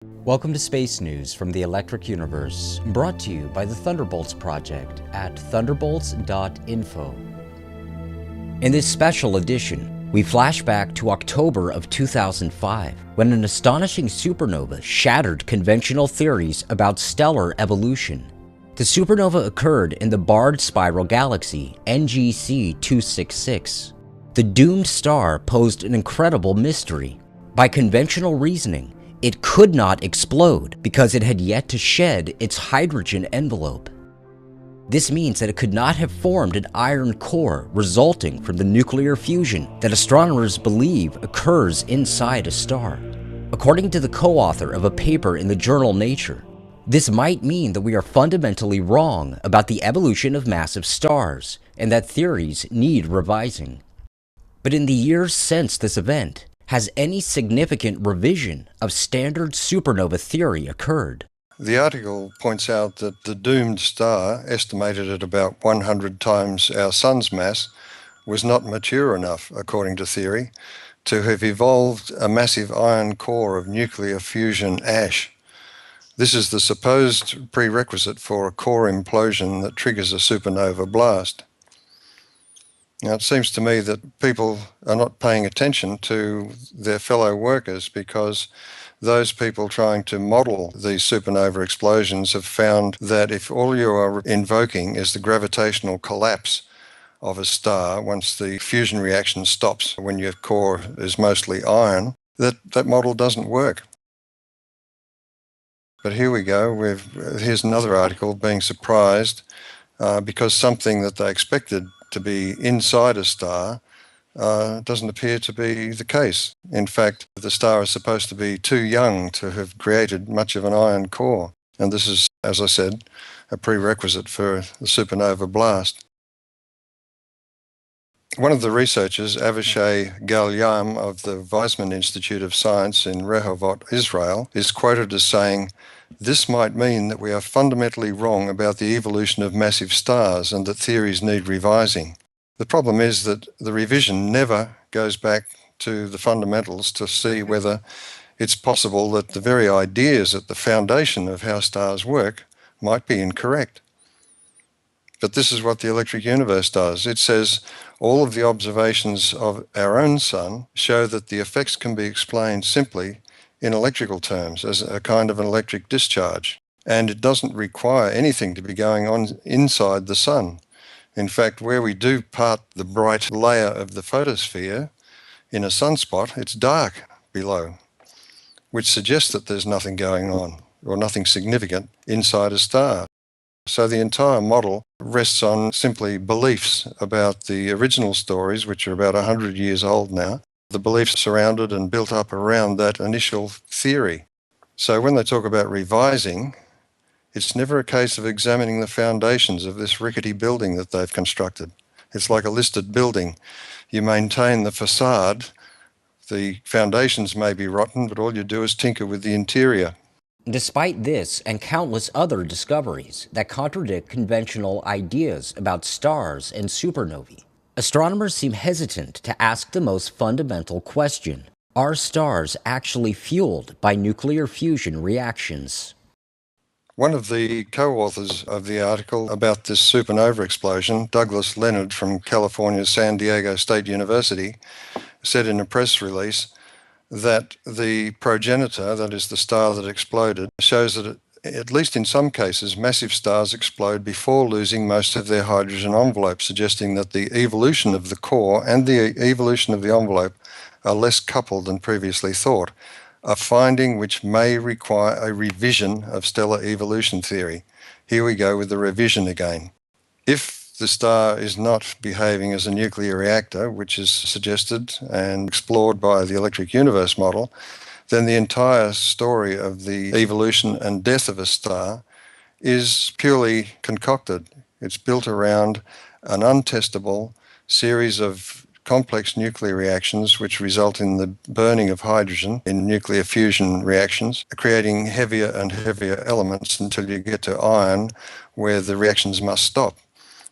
Welcome to Space News from the Electric Universe, brought to you by the Thunderbolts Project at thunderbolts.info. In this special edition, we flash back to October of 2005, when an astonishing supernova shattered conventional theories about stellar evolution. The supernova occurred in the barred spiral galaxy NGC 266. The doomed star posed an incredible mystery. By conventional reasoning, it could not explode because it had yet to shed its hydrogen envelope. This means that it could not have formed an iron core resulting from the nuclear fusion that astronomers believe occurs inside a star. According to the co-author of a paper in the journal Nature, this might mean that we are fundamentally wrong about the evolution of massive stars and that theories need revising. But in the years since this event, has any significant revision of standard supernova theory occurred? The article points out that the doomed star, estimated at about 100 times our Sun's mass, was not mature enough, according to theory, to have evolved a massive iron core of nuclear fusion ash. This is the supposed prerequisite for a core implosion that triggers a supernova blast. Now, it seems to me that people are not paying attention to their fellow workers because those people trying to model these supernova explosions have found that if all you are invoking is the gravitational collapse of a star once the fusion reaction stops when your core is mostly iron, that model doesn't work. But here we go. Here's another article being surprised because something that they expected to be inside a star doesn't appear to be the case. In fact, the star is supposed to be too young to have created much of an iron core. And this is, as I said, a prerequisite for the supernova blast. One of the researchers, Avishai Galyam of the Weizmann Institute of Science in Rehovot, Israel, is quoted as saying, "This might mean that we are fundamentally wrong about the evolution of massive stars and that theories need revising." The problem is that the revision never goes back to the fundamentals to see whether it's possible that the very ideas at the foundation of how stars work might be incorrect. But this is what the electric universe does. It says all of the observations of our own sun show that the effects can be explained simply in electrical terms as a kind of an electric discharge. And it doesn't require anything to be going on inside the sun. In fact, where we do part the bright layer of the photosphere in a sunspot, it's dark below, which suggests that there's nothing going on or nothing significant inside a star. So the entire model rests on simply beliefs about the original stories, which are about 100 years old now, the beliefs surrounded and built up around that initial theory. So when they talk about revising, it's never a case of examining the foundations of this rickety building that they've constructed. It's like a listed building. You maintain the facade, the foundations may be rotten, but all you do is tinker with the interior. Despite this and countless other discoveries that contradict conventional ideas about stars and supernovae, astronomers seem hesitant to ask the most fundamental question: are stars actually fueled by nuclear fusion reactions? One of the co-authors of the article about this supernova explosion, Douglas Leonard from California's San Diego State University, said in a press release that the progenitor, that is the star that exploded, shows that at least in some cases, massive stars explode before losing most of their hydrogen envelope, suggesting that the evolution of the core and the evolution of the envelope are less coupled than previously thought, a finding which may require a revision of stellar evolution theory. Here we go with the revision again. If the star is not behaving as a nuclear reactor, which is suggested and explored by the electric universe model, then the entire story of the evolution and death of a star is purely concocted. It's built around an untestable series of complex nuclear reactions which result in the burning of hydrogen in nuclear fusion reactions, creating heavier and heavier elements until you get to iron, where the reactions must stop.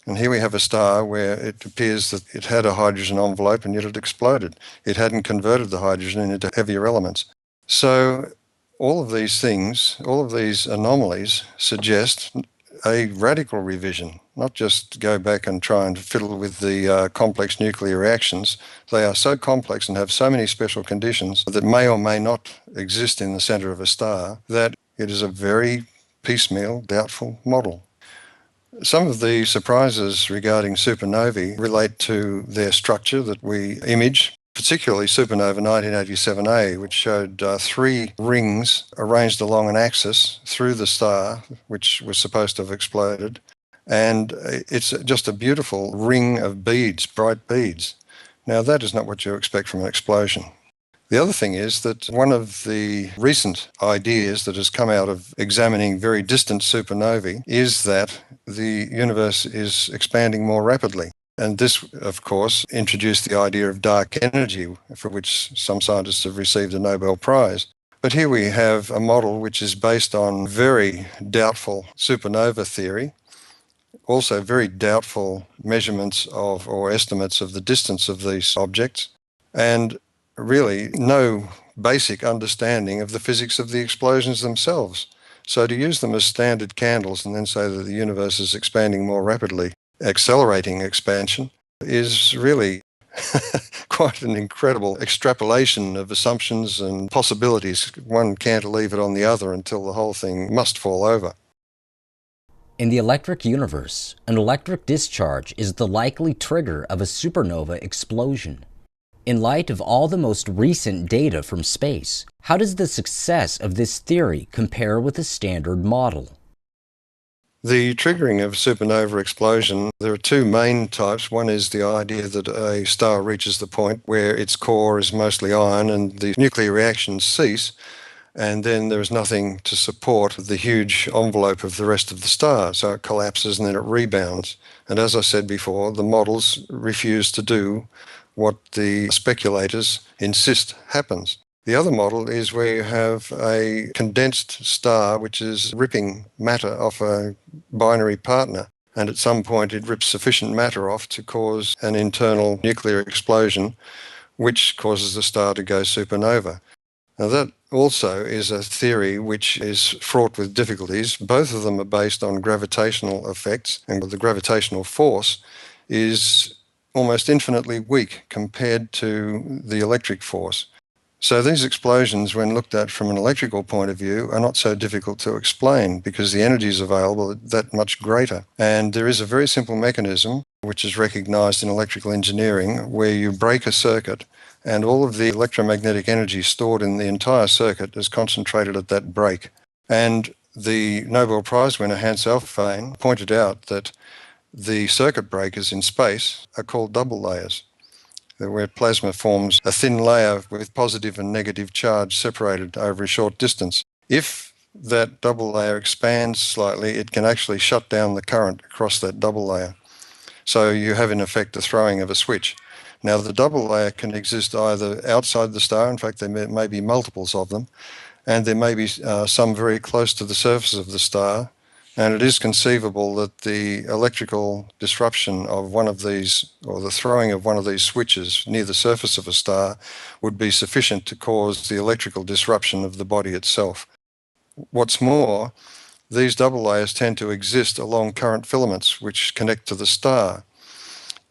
And here we have a star where it appears that it had a hydrogen envelope and yet it exploded. It hadn't converted the hydrogen into heavier elements. So All of these things, all of these anomalies suggest a radical revision, not just go back and try and fiddle with the complex nuclear reactions. They are so complex and have so many special conditions that may or may not exist in the centre of a star that it is a very piecemeal, doubtful model. Some of the surprises regarding supernovae relate to their structure that we image, particularly supernova 1987A, which showed 3 rings arranged along an axis through the star, which was supposed to have exploded. And it's just a beautiful ring of beads, bright beads. Now, that is not what you expect from an explosion. The other thing is that one of the recent ideas that has come out of examining very distant supernovae is that the universe is expanding more rapidly. And this, of course, introduced the idea of dark energy, for which some scientists have received a Nobel Prize. But here we have a model which is based on very doubtful supernova theory, also very doubtful measurements of or estimates of the distance of these objects, and really no basic understanding of the physics of the explosions themselves. So to use them as standard candles and then say that the universe is expanding more rapidly, accelerating expansion, is really quite an incredible extrapolation of assumptions and possibilities. One can't leave it on the other until the whole thing must fall over. In the electric universe, an electric discharge is the likely trigger of a supernova explosion. In light of all the most recent data from space, how does the success of this theory compare with a standard model? The triggering of supernova explosion, there are 2 main types. One is the idea that a star reaches the point where its core is mostly iron and the nuclear reactions cease, and then there is nothing to support the huge envelope of the rest of the star, so it collapses and then it rebounds. And as I said before, the models refuse to do what the speculators insist happens. The other model is where you have a condensed star which is ripping matter off a binary partner, and at some point it rips sufficient matter off to cause an internal nuclear explosion which causes the star to go supernova. Now that also is a theory which is fraught with difficulties. Both of them are based on gravitational effects, and the gravitational force is almost infinitely weak compared to the electric force. So these explosions, when looked at from an electrical point of view, are not so difficult to explain because the energies available are that much greater. And there is a very simple mechanism which is recognized in electrical engineering where you break a circuit and all of the electromagnetic energy stored in the entire circuit is concentrated at that break. And the Nobel Prize winner Hans Alfvén pointed out that the circuit breakers in space are called double layers, where plasma forms a thin layer with positive and negative charge separated over a short distance. If that double layer expands slightly, it can actually shut down the current across that double layer. So you have in effect the throwing of a switch. Now the double layer can exist either outside the star, in fact there may be multiples of them, and there may be some very close to the surface of the star, and it is conceivable that the electrical disruption of one of these, or the throwing of one of these switches near the surface of a star would be sufficient to cause the electrical disruption of the body itself. What's more, these double layers tend to exist along current filaments which connect to the star.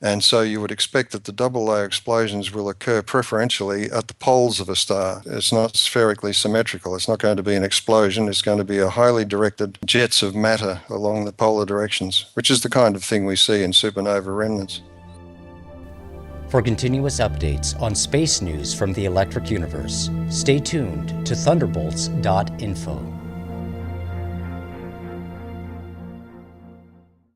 And so you would expect that the double layer explosions will occur preferentially at the poles of a star. It's not spherically symmetrical. It's not going to be an explosion. It's going to be a highly directed jets of matter along the polar directions, which is the kind of thing we see in supernova remnants. For continuous updates on space news from the electric universe, stay tuned to thunderbolts.info.